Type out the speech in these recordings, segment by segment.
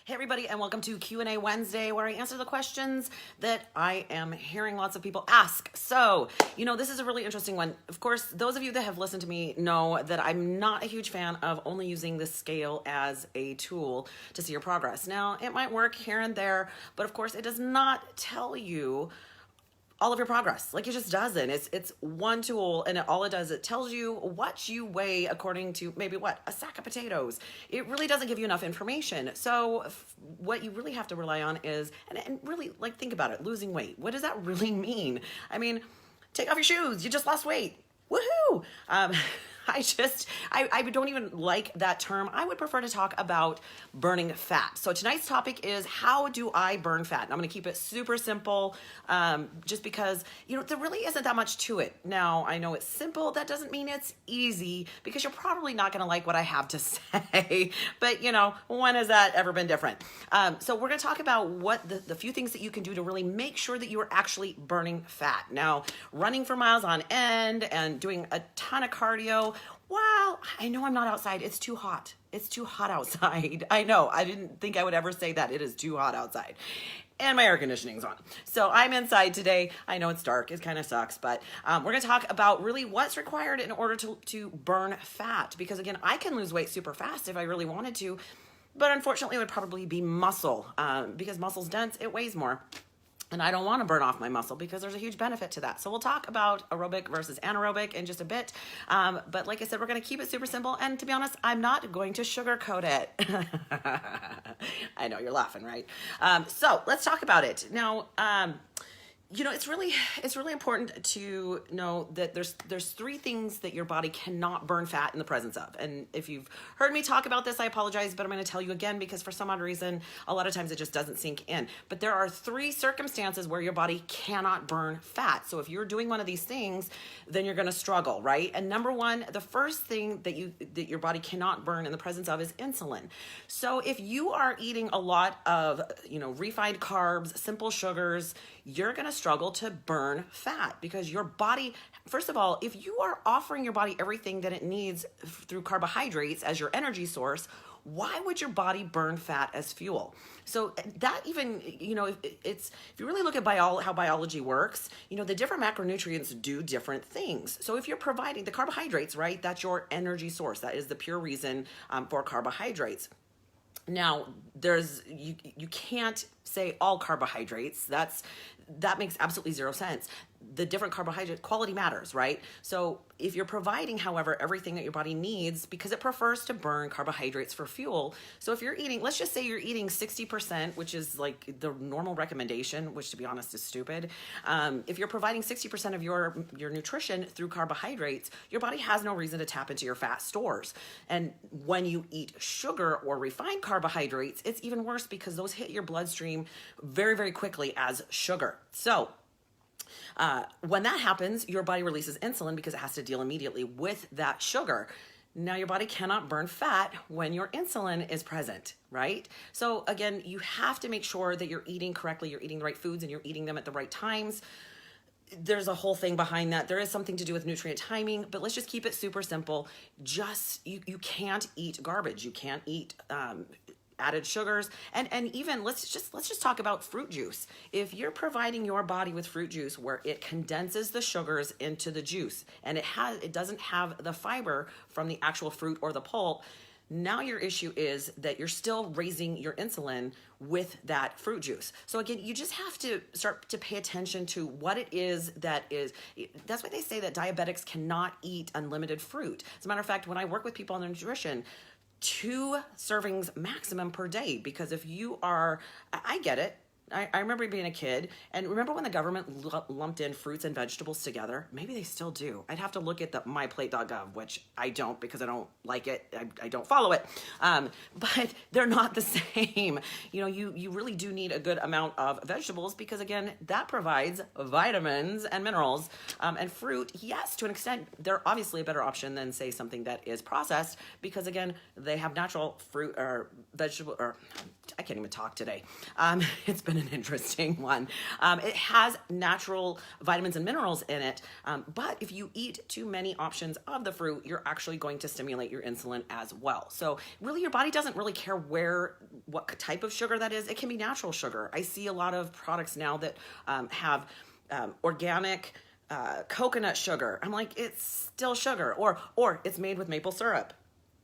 Hey everybody, and welcome to Q&A Wednesday, where I answer the questions that I am hearing lots of people ask. So, this is a really interesting one. Of course, those of you that have listened to me know that I'm not a huge fan of only using the scale as a tool to see your progress. Now, it might work here and there, but of course, it does not tell you all of your progress. Like, it just doesn't. It's one tool, and all it does, it tells you what you weigh according to maybe a sack of potatoes. It really doesn't give you enough information. So what you really have to rely on is, and really, like, think about it, losing weight. What does that really mean? I mean, take off your shoes. You just lost weight. Woohoo! I don't even like that term. I would prefer to talk about burning fat. So tonight's topic is, how do I burn fat? And I'm going to keep it super simple, just because, there really isn't that much to it. Now, I know it's simple. That doesn't mean it's easy, because you're probably not going to like what I have to say. But, when has that ever been different? So we're going to talk about what the few things that you can do to really make sure that you are actually burning fat. Now, running for miles on end and doing a ton of cardio, well, I know I'm not outside. It's too hot. It's too hot outside. I know. I didn't think I would ever say that. It is too hot outside. And my air conditioning's on. So I'm inside today. I know it's dark. It kind of sucks. But we're going to talk about really what's required in order to burn fat. Because, again, I can lose weight super fast if I really wanted to. But unfortunately, it would probably be muscle. Because muscle's dense, it weighs more. And I don't want to burn off my muscle, because there's a huge benefit to that. So we'll talk about aerobic versus anaerobic in just a bit. But like I said, we're going to keep it super simple. And to be honest, I'm not going to sugarcoat it. I know you're laughing, right? So let's talk about it. Now, it's really important to know that there's three things that your body cannot burn fat in the presence of. And if you've heard me talk about this, I apologize, but I'm going to tell you again, because for some odd reason, a lot of times it just doesn't sink in. But there are three circumstances where your body cannot burn fat. So if you're doing one of these things, then you're going to struggle, right? And number one, the first thing that your body cannot burn in the presence of is insulin. So if you are eating a lot of, refined carbs, simple sugars, you're going to struggle to burn fat, because your body, first of all, if you are offering your body everything that it needs through carbohydrates as your energy source, why would your body burn fat as fuel? So that even, if you really look at how biology works, the different macronutrients do different things. So if you're providing the carbohydrates, right, that's your energy source. That is the pure reason for carbohydrates. Now, you can't say all carbohydrates. That makes absolutely zero sense. The different carbohydrate quality matters, right? So if you're providing, however, everything that your body needs, because it prefers to burn carbohydrates for fuel. So if you're eating, let's just say you're eating 60%, which is like the normal recommendation, which to be honest is stupid. If you're providing 60% of your nutrition through carbohydrates, your body has no reason to tap into your fat stores. And when you eat sugar or refined carbohydrates, it's even worse, because those hit your bloodstream very, very quickly as sugar. So when that happens, your body releases insulin, because it has to deal immediately with that sugar. Now, your body cannot burn fat when your insulin is present, right? So again, you have to make sure that you're eating correctly, you're eating the right foods, and you're eating them at the right times. There's a whole thing behind that. There is something to do with nutrient timing, but let's just keep it super simple. You can't eat garbage. You can't eat added sugars, and even let's just talk about fruit juice. If you're providing your body with fruit juice where it condenses the sugars into the juice, and it doesn't have the fiber from the actual fruit or the pulp, now your issue is that you're still raising your insulin with that fruit juice. So again, you just have to start to pay attention to what it is that's why they say that diabetics cannot eat unlimited fruit. As a matter of fact, when I work with people on their nutrition, 2 servings maximum per day, because if you are, I get it. I remember being a kid, and remember when the government lumped in fruits and vegetables together? Maybe they still do. I'd have to look at the myplate.gov, which I don't, because I don't like it. I don't follow it. But they're not the same. You really do need a good amount of vegetables, because again, that provides vitamins and minerals. And fruit, yes, to an extent, they're obviously a better option than, say, something that is processed, because again, they have natural fruit or vegetable, or I can't even talk today. It's been been an interesting one. It has natural vitamins and minerals in it, but if you eat too many options of the fruit, you're actually going to stimulate your insulin as well. So really your body doesn't really care what type of sugar that is. It can be natural sugar. I see a lot of products now that have organic coconut sugar. I'm like, it's still sugar, or it's made with maple syrup.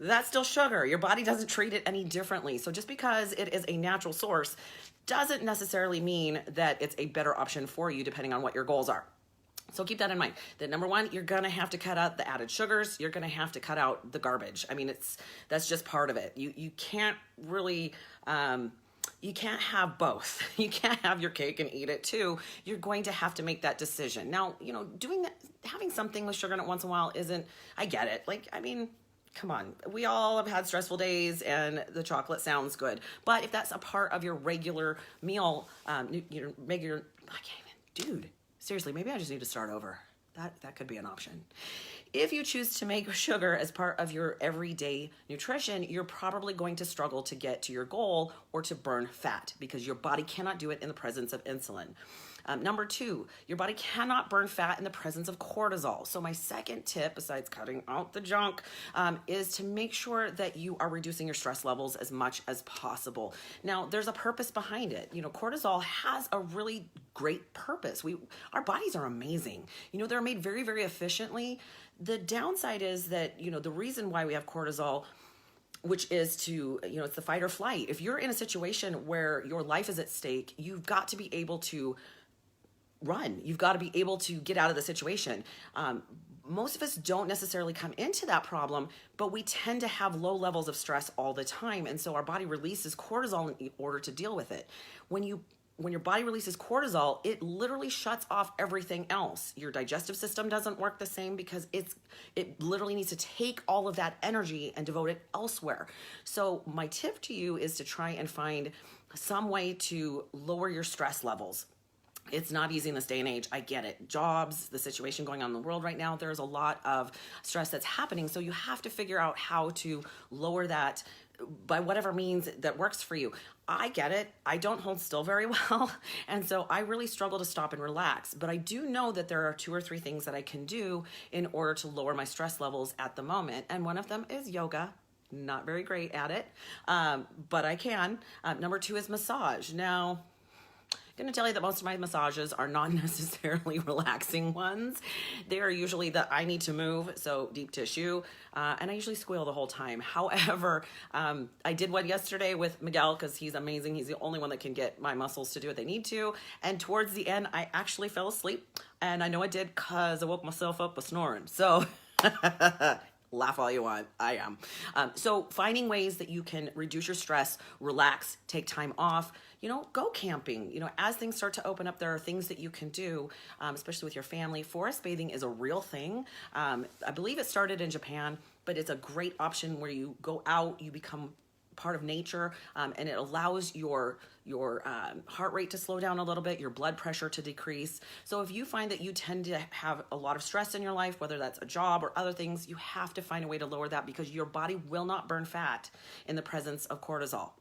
That's still sugar. Your body doesn't treat it any differently. So just because it is a natural source doesn't necessarily mean that it's a better option for you depending on what your goals are. So keep that in mind. That number one, you're gonna have to cut out the added sugars. You're gonna have to cut out the garbage. I mean, that's just part of it. You can't really you can't have both. You can't have your cake and eat it too. You're going to have to make that decision. Now, having something with sugar in it once in a while isn't. I get it. Like, I mean, come on, we all have had stressful days and the chocolate sounds good. But if that's a part of your regular meal, I can't even, dude, seriously, maybe I just need to start over. That could be an option. If you choose to make sugar as part of your everyday nutrition, you're probably going to struggle to get to your goal or to burn fat because your body cannot do it in the presence of insulin. Number two, your body cannot burn fat in the presence of cortisol. So my second tip, besides cutting out the junk, is to make sure that you are reducing your stress levels as much as possible. Now, there's a purpose behind it. Cortisol has a really great purpose. Our bodies are amazing. They're made very, very efficiently. The downside is that, the reason why we have cortisol, which is to, it's the fight or flight. If you're in a situation where your life is at stake, you've got to be able to run. You've got to be able to get out of the situation. Most of us don't necessarily come into that problem, but we tend to have low levels of stress all the time. And so our body releases cortisol in order to deal with it. When your body releases cortisol, it literally shuts off everything else. Your digestive system doesn't work the same because it literally needs to take all of that energy and devote it elsewhere. So my tip to you is to try and find some way to lower your stress levels. It's not easy in this day and age. I get it. Jobs, the situation going on in the world right now, there's a lot of stress that's happening. So you have to figure out how to lower that by whatever means that works for you. I get it. I don't hold still very well. And so I really struggle to stop and relax. But I do know that there are 2 or 3 things that I can do in order to lower my stress levels at the moment. And one of them is yoga. Not very great at it, but I can. Number 2 is massage. Now, I'm going to tell you that most of my massages are not necessarily relaxing ones. They are usually the I need to move, so deep tissue, and I usually squeal the whole time. However, I did one yesterday with Miguel because he's amazing. He's the only one that can get my muscles to do what they need to, and towards the end, I actually fell asleep, and I know I did because I woke myself up with snoring. So laugh all you want. I am. So finding ways that you can reduce your stress, relax, take time off, go camping. As things start to open up, there are things that you can do, especially with your family. Forest bathing is a real thing. I believe it started in Japan, but it's a great option where you go out, you become part of nature, and it allows your heart rate to slow down a little bit, your blood pressure to decrease. So if you find that you tend to have a lot of stress in your life, whether that's a job or other things, you have to find a way to lower that because your body will not burn fat in the presence of cortisol.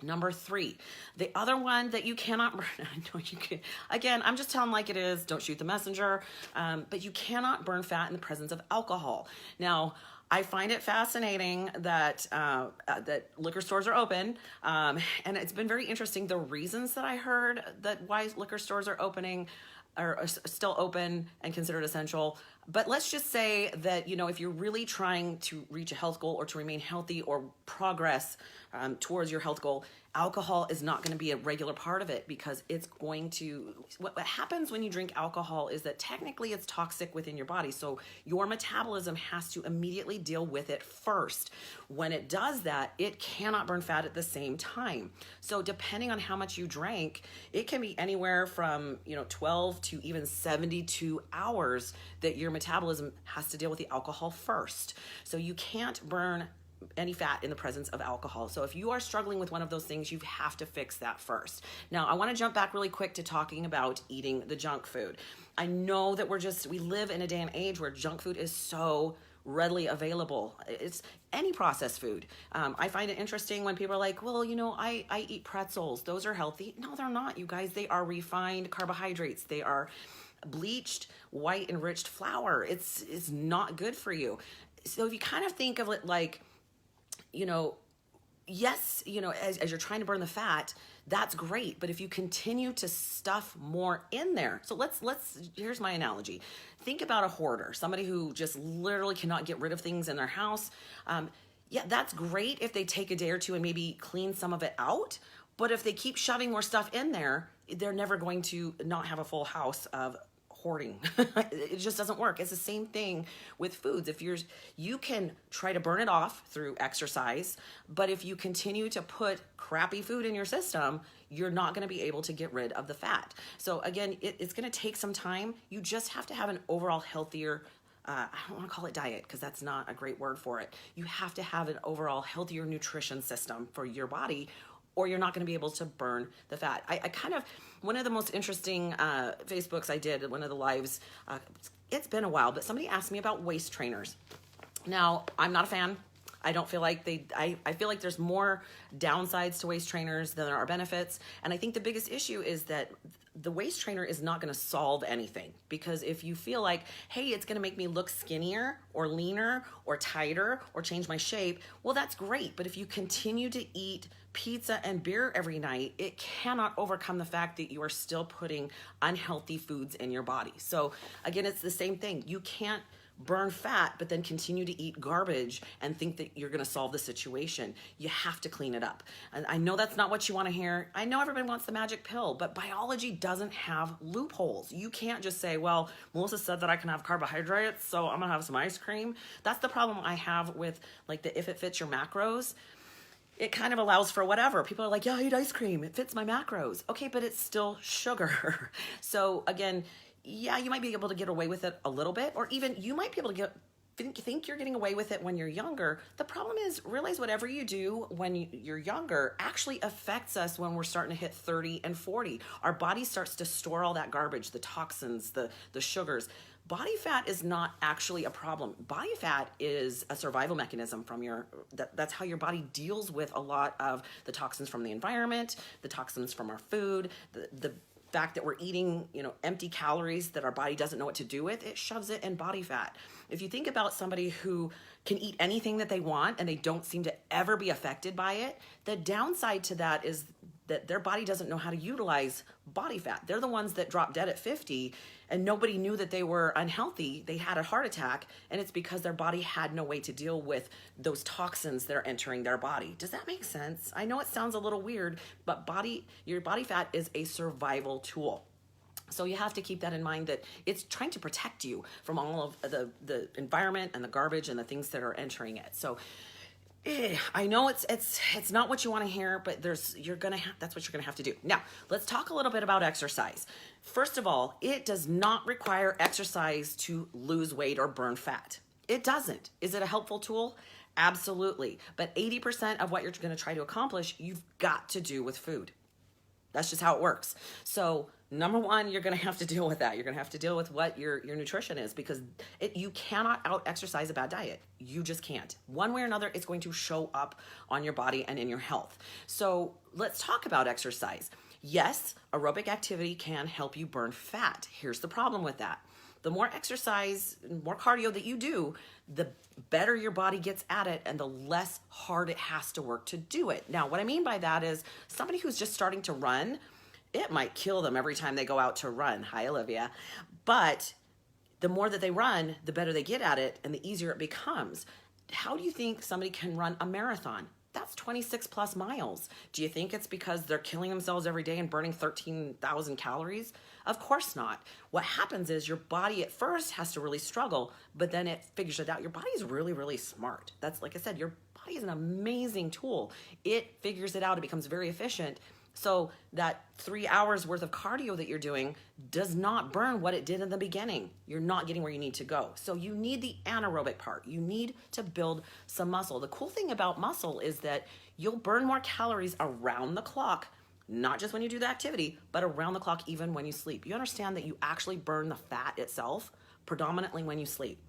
Number 3, the other one that you cannot burn, I know you can, again, I'm just telling like it is, don't shoot the messenger, but you cannot burn fat in the presence of alcohol. Now, I find it fascinating that liquor stores are open, and it's been very interesting. The reasons that I heard that why liquor stores are still open and considered essential. But let's just say that, if you're really trying to reach a health goal or to remain healthy or progress towards your health goal, alcohol is not going to be a regular part of it because it's going to, what happens when you drink alcohol is that technically it's toxic within your body. So your metabolism has to immediately deal with it first. When it does that, it cannot burn fat at the same time. So depending on how much you drank, it can be anywhere from, 12 to even 72 hours that your metabolism has to deal with the alcohol first. So you can't burn any fat in the presence of alcohol. So if you are struggling with one of those things, you have to fix that first. Now, I want to jump back really quick to talking about eating the junk food. I know that we live in a day and age where junk food is so readily available. It's any processed food. I find it interesting when people are like, well, I eat pretzels. Those are healthy. No, they're not, you guys. They are refined carbohydrates. They are bleached, white enriched flour. It's not good for you. So if you kind of think of it like, yes, as you're trying to burn the fat, that's great. But if you continue to stuff more in there, so here's my analogy. Think about a hoarder, somebody who just literally cannot get rid of things in their house. Yeah, that's great if they take a day or two and maybe clean some of it out. But if they keep shoving more stuff in there, they're never going to not have a full house of hoarding. It just doesn't work. It's the same thing with foods. You can try to burn it off through exercise, but if you continue to put crappy food in your system, you're not going to be able to get rid of the fat. So again, it's going to take some time. You just have to have an overall healthier I don't want to call it diet because that's not a great word for it. You have to have an overall healthier nutrition system for your body, or you're not going to be able to burn the fat. One of the most interesting Facebooks I did, one of the lives, it's been a while, but somebody asked me about waist trainers. Now, I'm not a fan. I don't feel like I feel like there's more downsides to waist trainers than there are benefits. And I think the biggest issue is that the waist trainer is not going to solve anything, because if you feel like, hey, it's going to make me look skinnier or leaner or tighter or change my shape, well, that's great. But if you continue to eat pizza and beer every night, it cannot overcome the fact that you are still putting unhealthy foods in your body. So again, it's the same thing. You can't burn fat, but then continue to eat garbage and think that you're going to solve the situation. You have to clean it up. And I know that's not what you want to hear. I know everybody wants the magic pill, but biology doesn't have loopholes. You can't just say, well, Melissa said that I can have carbohydrates, so I'm going to have some ice cream. That's the problem I have with like the if it fits your macros. It kind of allows for whatever. People are like, yeah, I eat ice cream. It fits my macros. Okay, but it's still sugar. So again, yeah, you might be able to get away with it a little bit, or even you might be able to think you're getting away with it when you're younger. The problem is, realize whatever you do when you're younger actually affects us when we're starting to hit 30 and 40. Our body starts to store all that garbage, the toxins, the sugars. Body fat is not actually a problem. Body fat is a survival mechanism that's how your body deals with a lot of the toxins from the environment, the toxins from our food, the fact that we're eating, empty calories that our body doesn't know what to do with, it shoves it in body fat. If you think about somebody who can eat anything that they want and they don't seem to ever be affected by it, the downside to that is that their body doesn't know how to utilize body fat. They're the ones that drop dead at 50 and nobody knew that they were unhealthy. They had a heart attack, and it's because their body had no way to deal with those toxins that are entering their body. Does that make sense? I know it sounds a little weird, but your body fat is a survival tool. So you have to keep that in mind, that it's trying to protect you from all of the environment and the garbage and the things that are entering it. So I know it's not what you want to hear, but that's what you're gonna have to do. Now, let's talk a little bit about exercise. First of all, it does not require exercise to lose weight or burn fat. It doesn't. Is it a helpful tool? Absolutely. But 80% of what you're going to try to accomplish, you've got to do with food. That's just how it works. So number one, you're going to have to deal with that. You're going to have to deal with what your nutrition is, because you cannot out-exercise a bad diet. You just can't. One way or another, it's going to show up on your body and in your health. So let's talk about exercise. Yes, aerobic activity can help you burn fat. Here's the problem with that. The more exercise, more cardio that you do, the better your body gets at it and the less hard it has to work to do it. Now, what I mean by that is somebody who's just starting to run, it might kill them every time they go out to run. Hi, Olivia. But the more that they run, the better they get at it and the easier it becomes. How do you think somebody can run a marathon? That's 26 plus miles. Do you think it's because they're killing themselves every day and burning 13,000 calories? Of course not. What happens is your body at first has to really struggle, but then it figures it out. Your body is really, really smart. That's, like I said, your body is an amazing tool. It figures it out. It becomes very efficient. So that 3 hours worth of cardio that you're doing does not burn what it did in the beginning. You're not getting where you need to go. So you need the anaerobic part. You need to build some muscle. The cool thing about muscle is that you'll burn more calories around the clock, not just when you do the activity, but around the clock, even when you sleep. You understand that you actually burn the fat itself predominantly when you sleep.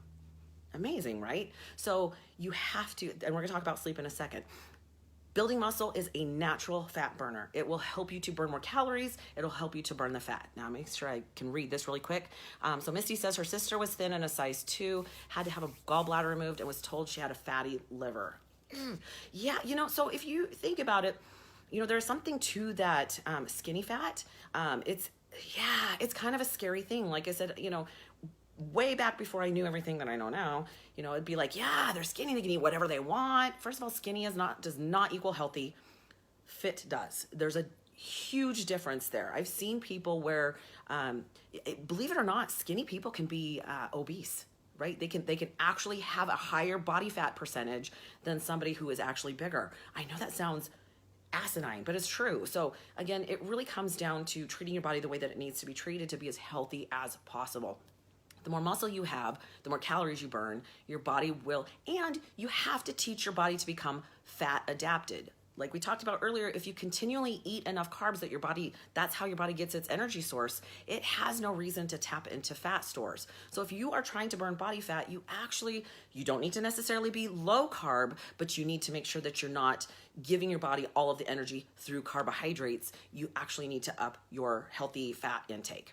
Amazing, right? So you have to, and we're gonna talk about sleep in a second. Building muscle is a natural fat burner. It will help you to burn more calories. It'll help you to burn the fat. Now, make sure I can read this really quick. So Misty says her sister was thin and a size 2, had to have a gallbladder removed, and was told she had a fatty liver. Yeah, so if you think about it, there's something to that skinny fat. It's kind of a scary thing. Like I said, way back before I knew everything that I know now, it'd be like, yeah, they're skinny, they can eat whatever they want. First of all, skinny does not equal healthy. Fit does. There's a huge difference there. I've seen people where, believe it or not, skinny people can be obese, right? They can actually have a higher body fat percentage than somebody who is actually bigger. I know that sounds asinine, but it's true. So again, it really comes down to treating your body the way that it needs to be treated to be as healthy as possible. The more muscle you have, the more calories you burn, your body will, and you have to teach your body to become fat adapted. Like we talked about earlier, if you continually eat enough carbs that's how your body gets its energy source, it has no reason to tap into fat stores. So if you are trying to burn body fat, you don't need to necessarily be low carb, but you need to make sure that you're not giving your body all of the energy through carbohydrates. You actually need to up your healthy fat intake.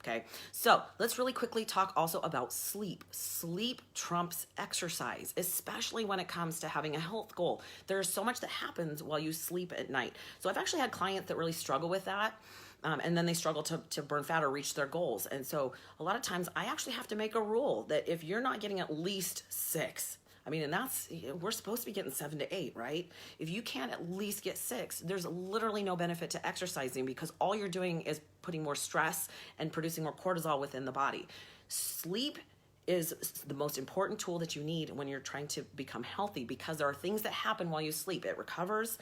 Okay, so let's really quickly talk also about sleep. Sleep trumps exercise, especially when it comes to having a health goal. There's so much that happens while you sleep at night. So I've actually had clients that really struggle with that. And then they struggle to burn fat or reach their goals. And so a lot of times I actually have to make a rule that if you're not getting at least 6, and we're supposed to be getting 7 to 8, right? If you can't at least get 6, there's literally no benefit to exercising because all you're doing is putting more stress and producing more cortisol within the body. Sleep is the most important tool that you need when you're trying to become healthy because there are things that happen while you sleep. It recovers,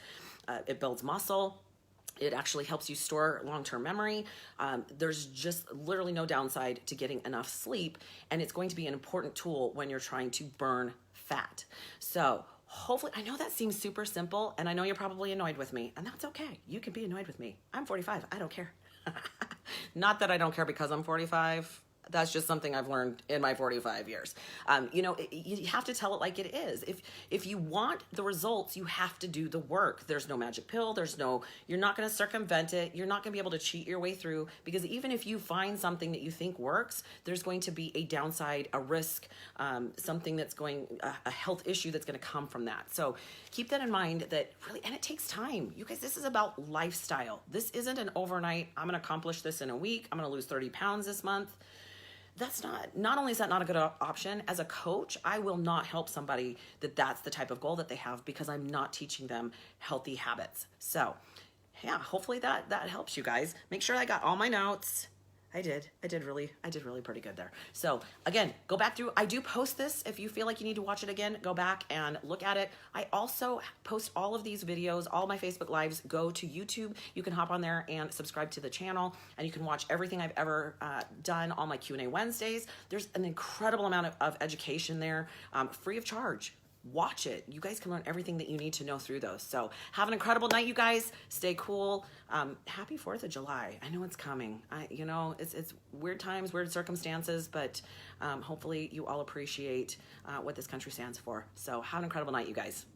it builds muscle. It actually helps you store long-term memory. There's just literally no downside to getting enough sleep, and it's going to be an important tool when you're trying to burn fat. So hopefully, I know that seems super simple, and I know you're probably annoyed with me, and that's okay. You can be annoyed with me. I'm 45. I don't care. Not that I don't care because I'm 45. That's just something I've learned in my 45 years. You have to tell it like it is. If you want the results, you have to do the work. There's no magic pill. You're not going to circumvent it. You're not going to be able to cheat your way through because even if you find something that you think works, there's going to be a downside, a risk, something a health issue that's going to come from that. So keep that in mind that really, and it takes time. You guys, this is about lifestyle. This isn't an overnight, I'm going to accomplish this in a week. I'm going to lose 30 pounds this month. Not only is that not a good option, as a coach, I will not help somebody that's the type of goal that they have because I'm not teaching them healthy habits. So yeah, hopefully that helps you guys. Make sure I got all my notes. I did really pretty good there. So again, go back through. I do post this. If you feel like you need to watch it again, go back and look at it. I also post all of these videos, all my Facebook Lives go to YouTube. You can hop on there and subscribe to the channel, and you can watch everything I've ever done on my Q&A Wednesdays. There's an incredible amount of education there, free of charge. Watch it. You guys can learn everything that you need to know through those. So have an incredible night, you guys. Stay cool. Happy 4th of July. I know it's coming. It's weird times, weird circumstances, but hopefully you all appreciate what this country stands for. So have an incredible night, you guys.